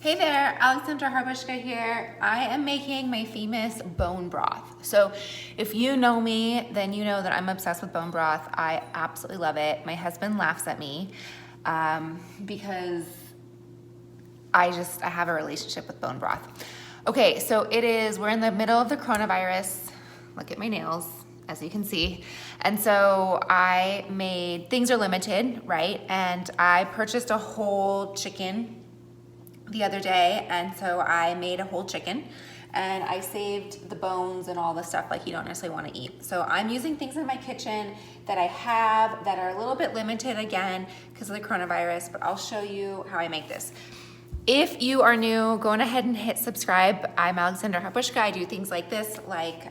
Hey there, Alexandra Harbushka here. I am making my famous bone broth. So if you know me, then you know that I'm obsessed with bone broth. I absolutely love it. My husband laughs at me because I have a relationship with bone broth. Okay, so we're in the middle of the coronavirus. Look at my nails, as you can see. And so things are limited, right? And I purchased a whole chicken the other day, and so I made a whole chicken and I saved the bones and all the stuff like you don't necessarily want to eat. So I'm using things in my kitchen that I have that are a little bit limited again because of the coronavirus, but I'll show you how I make this. If you are new, go on ahead and hit subscribe. I'm Alexandra Harbushka. I do things like this, like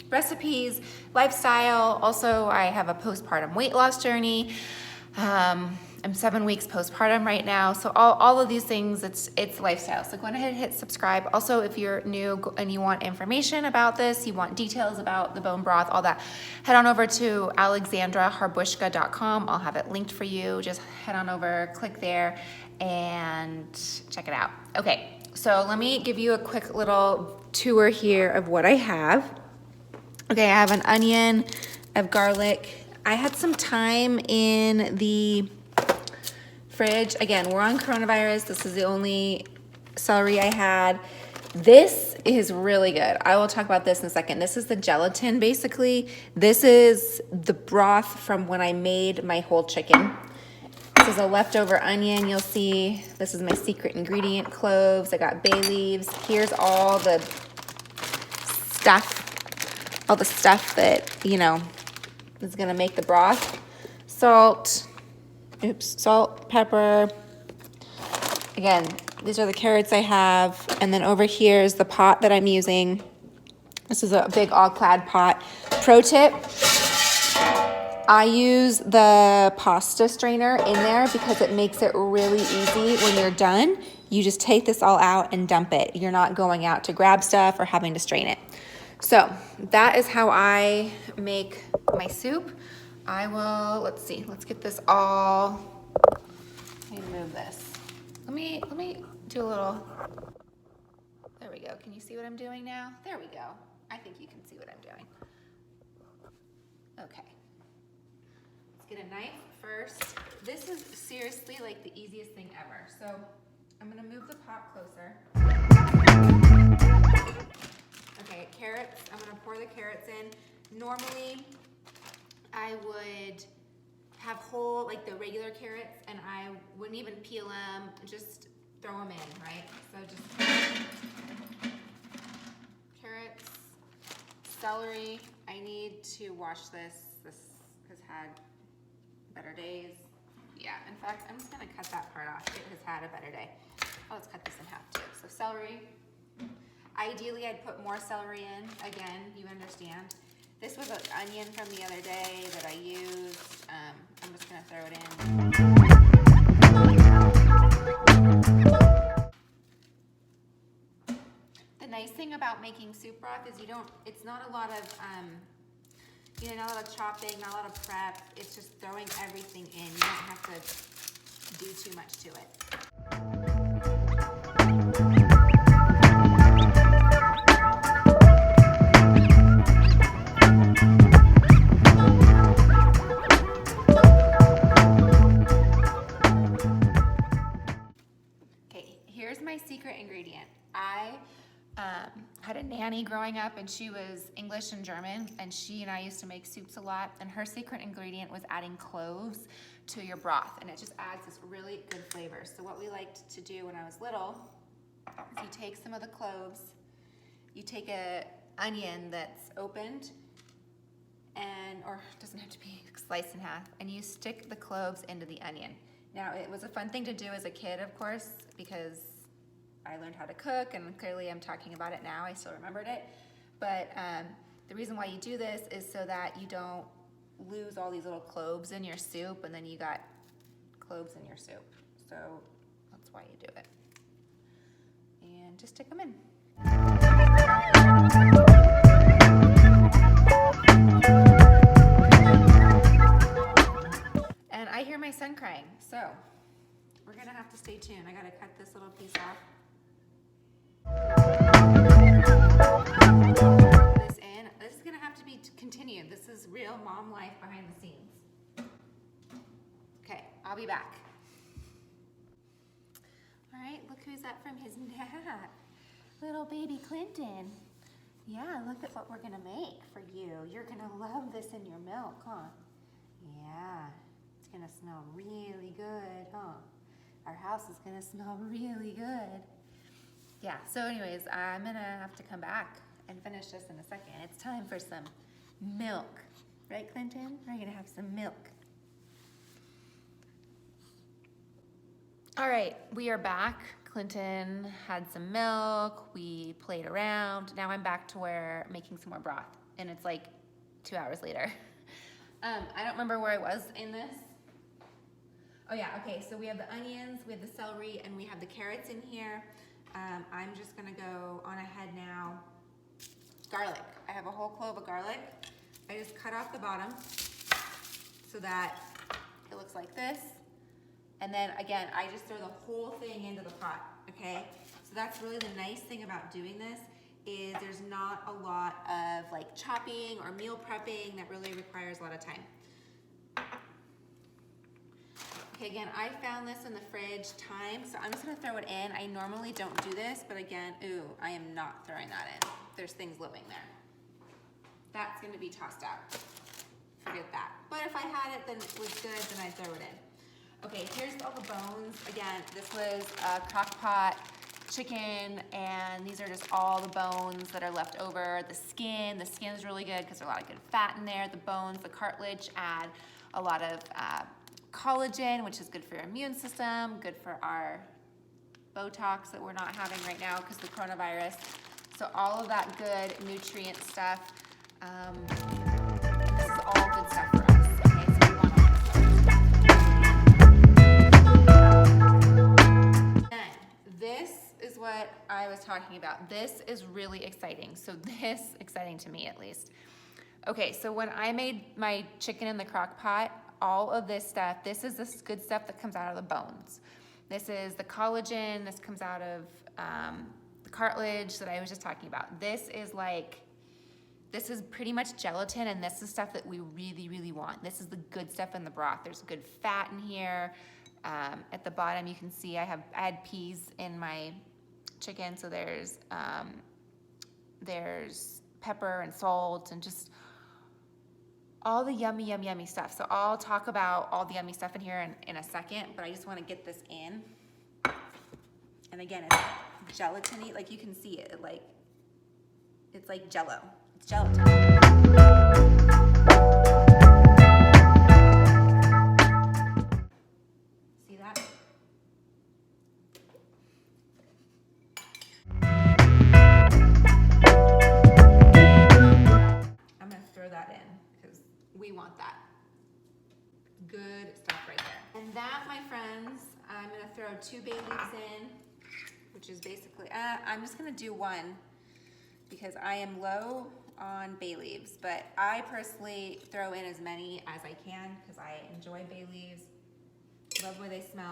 recipes, lifestyle. Also, I have a postpartum weight loss journey. I'm 7 weeks postpartum right now. So all of these things, it's lifestyle. So go ahead and hit subscribe. Also, if you're new and you want information about this, you want details about the bone broth, all that, head on over to alexandraharbushka.com. I'll have it linked for you. Just head on over, click there, and check it out. Okay, so let me give you a quick little tour here of what I have. Okay, I have an onion, I have garlic. I had some thyme in the fridge. Again, we're on coronavirus. This is the only celery I had. This is really good. I will talk about this in a second. This is the gelatin, basically. This is the broth from when I made my whole chicken. This is a leftover onion. You'll see this is my secret ingredient, cloves. I got bay leaves. Here's all the stuff that, is gonna make the broth. Salt, pepper. Again, these are the carrots I have. And then over here is the pot that I'm using. This is a big all-clad pot. Pro tip, I use the pasta strainer in there because it makes it really easy when you're done. You just take this all out and dump it. You're not going out to grab stuff or having to strain it. So that is how I make my soup. Let's get this all, let me move this. Let me do a little, there we go. Can you see what I'm doing now? There we go. I think you can see what I'm doing. Okay. Let's get a knife first. This is seriously like the easiest thing ever. So I'm gonna move the pot closer. Okay, carrots, I'm gonna pour the carrots in. Normally, I would have whole, like the regular carrots, and I wouldn't even peel them, just throw them in, right? So just carrots, celery. I need to wash this. This has had better days. Yeah, in fact, I'm just gonna cut that part off. It has had a better day. Oh, let's cut this in half too. So celery. Ideally, I'd put more celery in. Again, you understand. This was an onion from the other day that I used. I'm just gonna throw it in. The nice thing about making soup broth is it's not a lot of, not a lot of chopping, not a lot of prep. It's just throwing everything in. You don't have to do too much to it. My secret ingredient. I had a nanny growing up, and she was English and German, and she and I used to make soups a lot, and her secret ingredient was adding cloves to your broth, and it just adds this really good flavor. So what we liked to do when I was little is you take some of the cloves, you take an onion that's opened, or it doesn't have to be sliced in half, and you stick the cloves into the onion. Now, it was a fun thing to do as a kid, of course, because I learned how to cook, and clearly I'm talking about it now. I still remembered it. But the reason why you do this is so that you don't lose all these little cloves in your soup, and then you got cloves in your soup. So that's why you do it. And just stick them in. And I hear my son crying, so we're gonna have to stay tuned. I gotta cut this little piece off. This in. This is gonna have to be continued. This is real mom life behind the scenes. Okay, I'll be back. All right, look who's up from his nap. Little baby Clinton. Yeah, look at what we're gonna make for you. You're gonna love this in your milk, huh? Yeah, it's gonna smell really good, huh? Our house is gonna smell really good. Yeah, so anyways, I'm gonna have to come back and finish this in a second. It's time for some milk. Right, Clinton? We're gonna have some milk. All right, we are back. Clinton had some milk, we played around. Now I'm back to where making some more broth, and it's like 2 hours later. I don't remember where I was in this. Oh yeah, okay, so we have the onions, we have the celery, and we have the carrots in here. I'm just gonna go on ahead now. Garlic, I have a whole clove of garlic. I just cut off the bottom so that it looks like this. And then again, I just throw the whole thing into the pot, okay? So that's really the nice thing about doing this is there's not a lot of like chopping or meal prepping that really requires a lot of time. Okay, again, I found this in the fridge time, so I'm just gonna throw it in. I normally don't do this, but again, ooh, I am not throwing that in. There's things living there. That's gonna be tossed out. Forget that. But if I had it, then it was good, then I'd throw it in. Okay, here's all the bones. Again, this was a crock pot chicken, and these are just all the bones that are left over. The skin is really good because there's a lot of good fat in there. The bones, the cartilage add a lot of collagen, which is good for your immune system, good for our Botox that we're not having right now because of the coronavirus. So all of that good nutrient stuff, this is all good stuff for us. Okay, so we want all this is what I was talking about. This is really exciting. So this, exciting to me at least. Okay, so when I made my chicken in the crock pot, all of this stuff, this is this good stuff that comes out of the bones. This is the collagen, this comes out of the cartilage that I was just talking about. This is pretty much gelatin, and this is stuff that we really, really want. This is the good stuff in the broth. There's good fat in here. At the bottom, you can see I had peas in my chicken, so there's pepper and salt and just all the yummy, yummy, yummy stuff. So I'll talk about all the yummy stuff in here in a second, but I just want to get this in. And again, it's gelatiny, like you can see it, it's like jello. It's gelatin. See that? I'm gonna throw that in because we want that. Good stuff right there. And that, my friends, I'm gonna throw 2 bay leaves in, which is basically, I'm just gonna do 1 because I am low on bay leaves, but I personally throw in as many as I can because I enjoy bay leaves. Love the way they smell.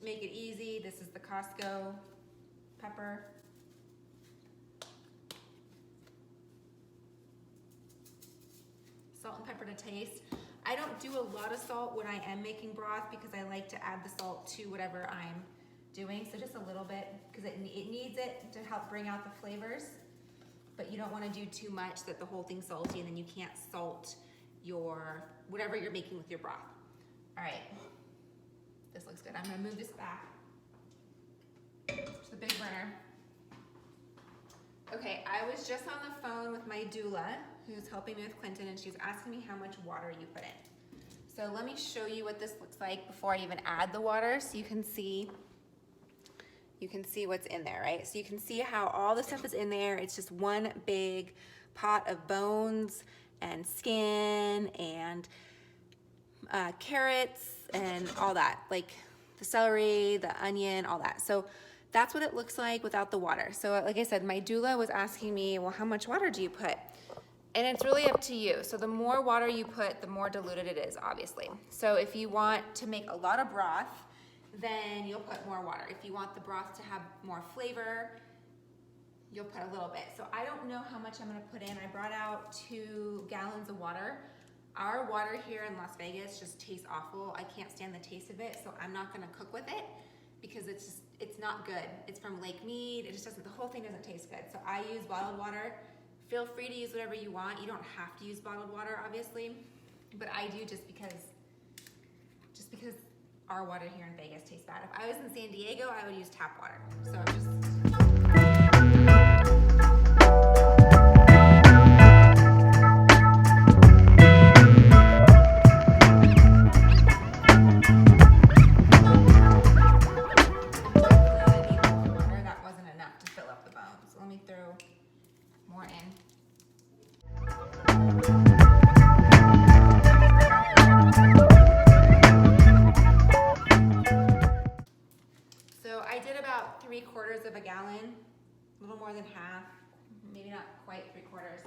Make it easy. This is the Costco pepper. Salt and pepper to taste. I don't do a lot of salt when I am making broth because I like to add the salt to whatever I'm doing, so just a little bit because it needs it to help bring out the flavors, but you don't want to do too much that the whole thing's salty and then you can't salt your whatever you're making with your broth. All right, this looks good. I'm gonna move this back to the big burner. Okay, I was just on the phone with my doula who's helping me with Clinton, and she's asking me how much water you put in. So let me show you what this looks like before I even add the water so you can see what's in there, right? So you can see how all the stuff is in there. It's just one big pot of bones and skin and carrots and all that, like the celery, the onion, all that. So that's what it looks like without the water. So like I said, my doula was asking me, well, how much water do you put? And it's really up to you. So the more water you put, the more diluted it is, obviously. So if you want to make a lot of broth, then you'll put more water. If you want the broth to have more flavor, you'll put a little bit. So I don't know how much I'm gonna put in. I brought out 2 gallons of water. Our water here in Las Vegas just tastes awful. I can't stand the taste of it, so I'm not gonna cook with it because it's not good. It's from Lake Mead. It just doesn't, the whole thing doesn't taste good. So I use bottled water. Feel free to use whatever you want. You don't have to use bottled water, obviously, but I do just because our water here in Vegas tastes bad. If I was in San Diego, I would use tap water. So just. That wasn't enough to fill up the bones. So let me throw more in. So I did about 3/4 of a gallon, a little more than half, maybe not quite 3/4.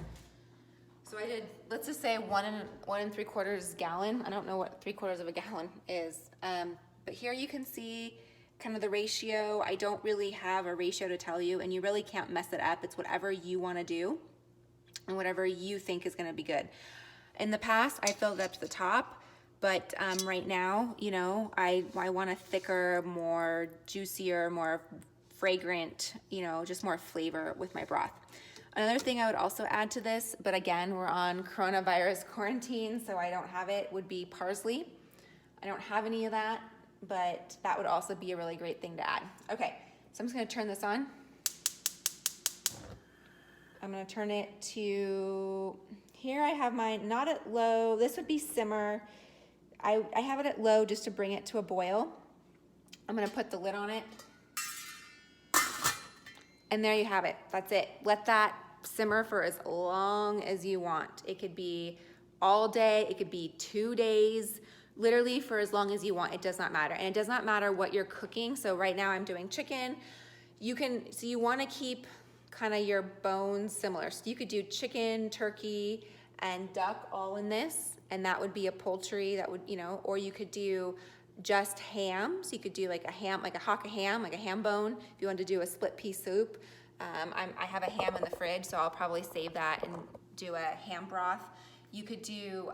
So I did, let's just say 1 3/4 gallon. I don't know what 3/4 of a gallon is, but here you can see kind of the ratio. I don't really have a ratio to tell you, and you really can't mess it up. It's whatever you want to do and whatever you think is going to be good. In the past, I filled it up to the top, but right now, you know, I want a thicker, more juicier, more fragrant, you know, just more flavor with my broth. Another thing I would also add to this, but again, we're on coronavirus quarantine, so I don't have it, would be parsley. I don't have any of that, but that would also be a really great thing to add. Okay, so I'm just gonna turn this on. I'm gonna turn it to, here I have mine not at low, this would be simmer. I have it at low just to bring it to a boil. I'm gonna put the lid on it. And there you have it, that's it. Let that simmer for as long as you want. It could be all day, it could be 2 days, literally for as long as you want, it does not matter. And it does not matter what you're cooking. So right now I'm doing chicken. So you wanna keep kind of your bones similar. So you could do chicken, turkey, and duck all in this, and that would be a poultry that would, you know, or you could do just ham. So you could do like a ham, like a hock of ham, like a ham bone. If you wanted to do a split pea soup. I have a ham in the fridge, so I'll probably save that and do a ham broth. You could do,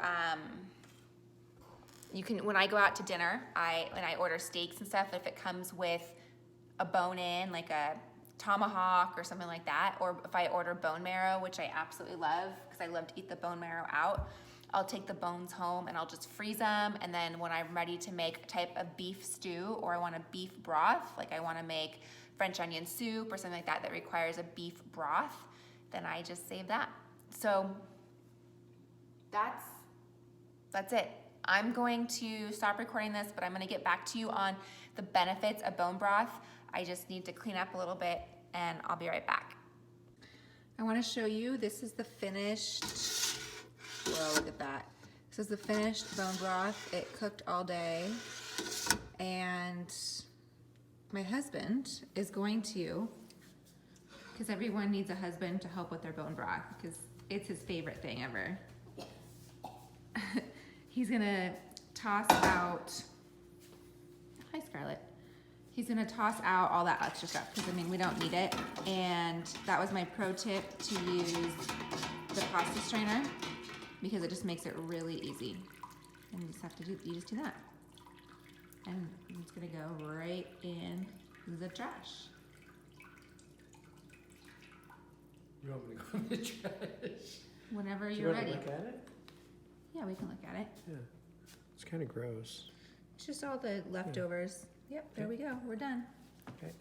when I go out to dinner, when I order steaks and stuff, if it comes with a bone in, like a tomahawk or something like that, or if I order bone marrow, which I absolutely love because I love to eat the bone marrow out, I'll take the bones home and I'll just freeze them, and then when I'm ready to make a type of beef stew or I want a beef broth, like I want to make French onion soup or something like that that requires a beef broth, then I just save that. So that's it. I'm going to stop recording this, but I'm going to get back to you on the benefits of bone broth. I just need to clean up a little bit and I'll be right back. I want to show you, this is the finished, whoa, look at that. This is the finished bone broth. It cooked all day, and my husband is going to, because everyone needs a husband to help with their bone broth because it's his favorite thing ever. He's gonna toss out, hi Scarlett. He's gonna toss out all that extra stuff because I mean, we don't need it. And that was my pro tip, to use the pasta strainer because it just makes it really easy. And you just have to you just do that. And it's gonna go right in the trash. You want me to go in the trash? Whenever Do you're you want ready. to look at it? Yeah, we can look at it. Yeah. It's kind of gross. It's just all the leftovers. Yep, there we go. We're done. Okay.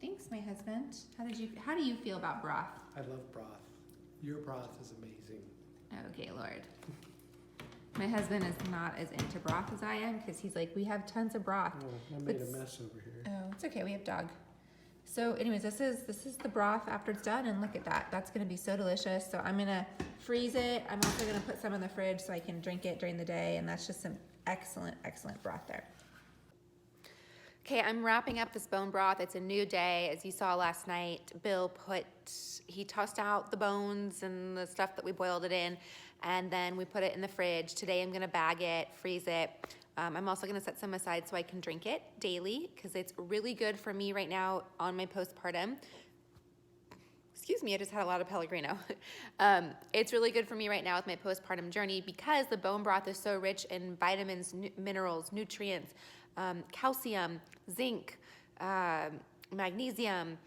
Thanks, my husband. How do you feel about broth? I love broth. Your broth is amazing. Okay, Lord. My husband is not as into broth as I am because he's like, we have tons of broth. Oh, I made a mess over here. Oh, it's okay. We have dog. So anyways, this is the broth after it's done, and look at that. That's gonna be so delicious. So I'm gonna freeze it. I'm also gonna put some in the fridge so I can drink it during the day, and that's just some excellent, excellent broth there. Okay, I'm wrapping up this bone broth. It's a new day. As you saw last night, Bill he tossed out the bones and the stuff that we boiled it in, and then we put it in the fridge. Today I'm gonna bag it, freeze it. I'm also gonna set some aside so I can drink it daily, because it's really good for me right now on my postpartum. Excuse me, I just had a lot of Pellegrino. It's really good for me right now with my postpartum journey because the bone broth is so rich in vitamins, minerals, nutrients, calcium, zinc, magnesium,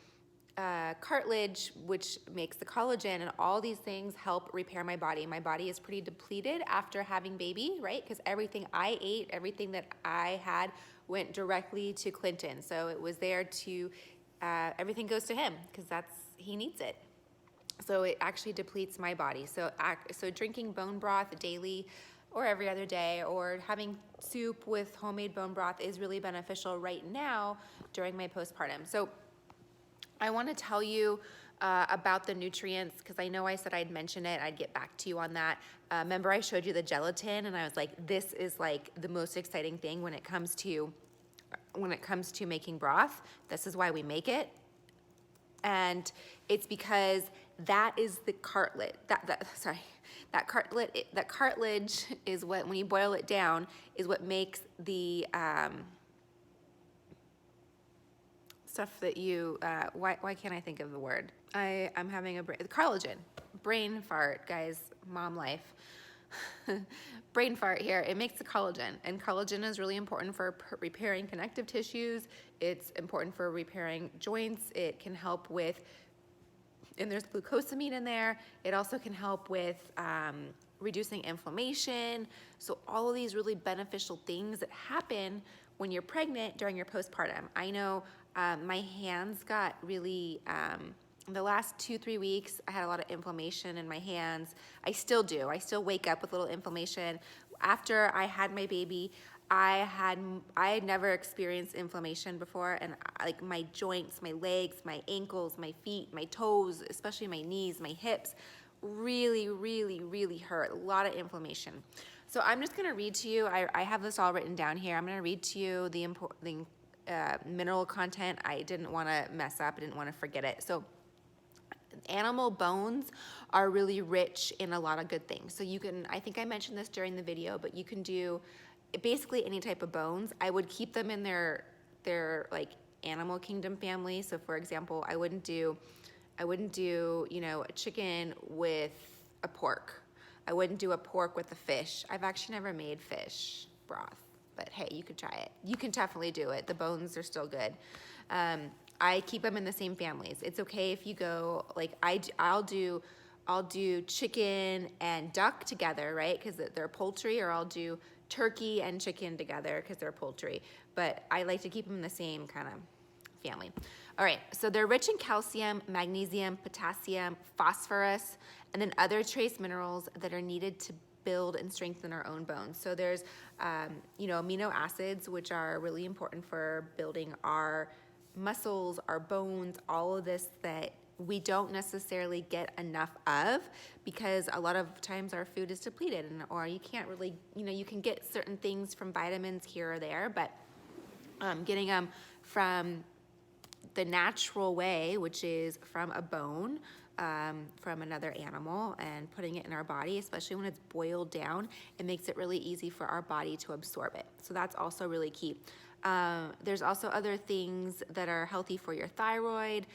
cartilage, which makes the collagen, and all these things help repair my body. My body is pretty depleted after having baby, right? Because everything I ate, everything that I had went directly to Clinton. So it was there to, everything goes to him because he needs it. So it actually depletes my body. So drinking bone broth daily or every other day, or having soup with homemade bone broth is really beneficial right now during my postpartum. So I want to tell you about the nutrients, because I know I said I'd mention it. I'd get back to you on that. Remember I showed you the gelatin, and I was like, this is like the most exciting thing when it comes to making broth. This is why we make it. And it's because that is the cartilage. That cartilage is what, when you boil it down, is what makes the stuff that you. Why can't I think of the word? I'm having collagen. Brain fart, guys. Mom life. Brain fart here. It makes the collagen, and collagen is really important for repairing connective tissues. It's important for repairing joints. It can help with, and there's glucosamine in there. It also can help with reducing inflammation. So all of these really beneficial things that happen when you're pregnant during your postpartum. I know my hands got really, the last 2-3 weeks, I had a lot of inflammation in my hands. I still do. I still wake up with a little inflammation. After I had my baby, I had never experienced inflammation before, and like my joints, my legs, my ankles, my feet, my toes, especially my knees, my hips, really, really, really hurt. A lot of inflammation. So I'm just gonna read to you, I have this all written down here. I'm gonna read to you the important mineral content. I didn't wanna mess up, I didn't wanna forget it. So animal bones are really rich in a lot of good things. So you can, I think I mentioned this during the video, but you can do basically any type of bones. I would keep them in their like animal kingdom family. So for example, I wouldn't do, you know, a chicken with a pork. I wouldn't do a pork with a fish. I've actually never made fish broth, but hey, you could try it. You can definitely do it. The bones are still good. I keep them in the same families. It's okay if you go, like I'll do chicken and duck together, right? Because they're poultry, or I'll do turkey and chicken together because they're poultry. But I like to keep them in the same kind of family. All right, so they're rich in calcium, magnesium, potassium, phosphorus, and then other trace minerals that are needed to build and strengthen our own bones. So there's, you know, amino acids, which are really important for building our muscles, our bones, all of this that we don't necessarily get enough of, because a lot of times our food is depleted, or you can't really, you know, you can get certain things from vitamins here or there, but getting them from the natural way, which is from a bone, from another animal, and putting it in our body, especially when it's boiled down, it makes it really easy for our body to absorb it. So that's also really key. There's also other things that are healthy for your thyroid,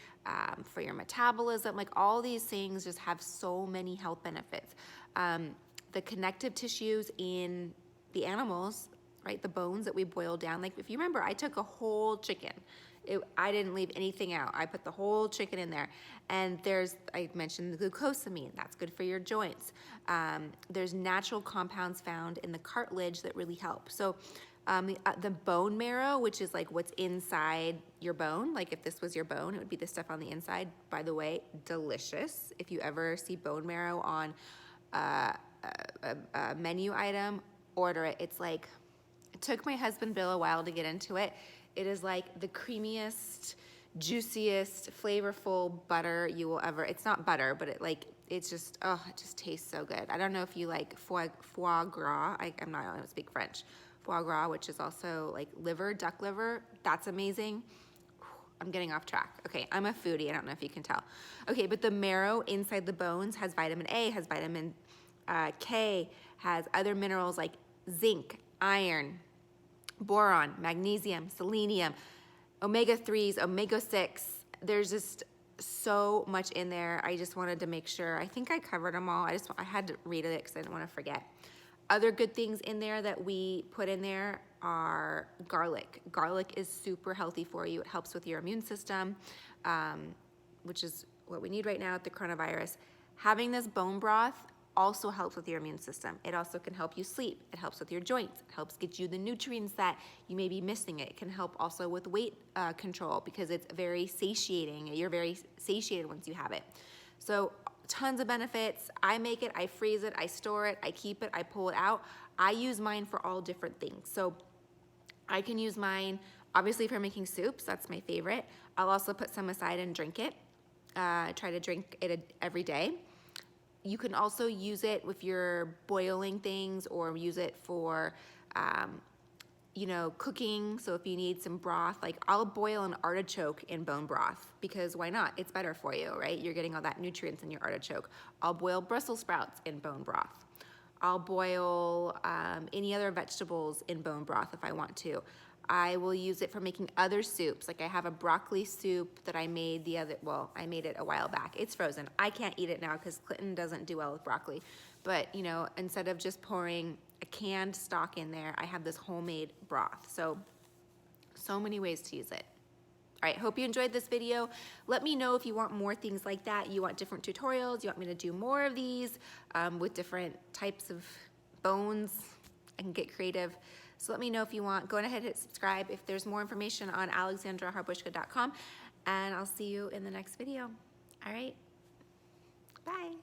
for your metabolism. Like all these things just have so many health benefits. The connective tissues in the animals, right? The bones that we boil down. Like if you remember, I took a whole chicken. I didn't leave anything out. I put the whole chicken in there. And I mentioned the glucosamine. That's good for your joints. There's natural compounds found in the cartilage that really help. So the bone marrow, which is like what's inside your bone. Like if this was your bone, it would be the stuff on the inside. By the way, delicious. If you ever see bone marrow on a menu item, order it. It's like, it took my husband Bill a while to get into it. It is like the creamiest, juiciest, flavorful butter you will ever. It's not butter, but it just tastes so good. I don't know if you like foie gras. I don't speak French. foie gras, which is also like liver, duck liver. That's amazing. I'm getting off track. Okay, I'm a foodie. I don't know if you can tell. Okay, but the marrow inside the bones has vitamin A, has vitamin K, has other minerals like zinc, iron, boron, magnesium, selenium, omega-3s, omega-6. There's just so much in there. I just wanted to make sure. I think I covered them all. I had to read it because I didn't want to forget. Other good things in there that we put in there are garlic. Garlic is super healthy for you. It helps with your immune system, which is what we need right now with the coronavirus. Having this bone broth also helps with your immune system. It also can help you sleep. It helps with your joints. It helps get you the nutrients that you may be missing. It can help also with weight control because it's very satiating. You're very satiated once you have it. So tons of benefits. I make it, I freeze it, I store it, I keep it, I pull it out. I use mine for all different things. So I can use mine, obviously, for making soups. That's my favorite. I'll also put some aside and drink it. Try to drink it every day. You can also use it if you're boiling things or use it for, cooking. So if you need some broth, like I'll boil an artichoke in bone broth because why not? It's better for you, right? You're getting all that nutrients in your artichoke. I'll boil Brussels sprouts in bone broth. I'll boil any other vegetables in bone broth if I want to. I will use it for making other soups. Like I have a broccoli soup that I made I made it a while back. It's frozen. I can't eat it now because Clinton doesn't do well with broccoli. But, instead of just pouring a canned stock in there, I have this homemade broth. So many ways to use it. All right, hope you enjoyed this video. Let me know if you want more things like that. You want different tutorials. You want me to do more of these with different types of bones. I can get creative. So let me know if you want. Go ahead and hit subscribe. If there's more information on alexandraharbushka.com, and I'll see you in the next video. All right, bye.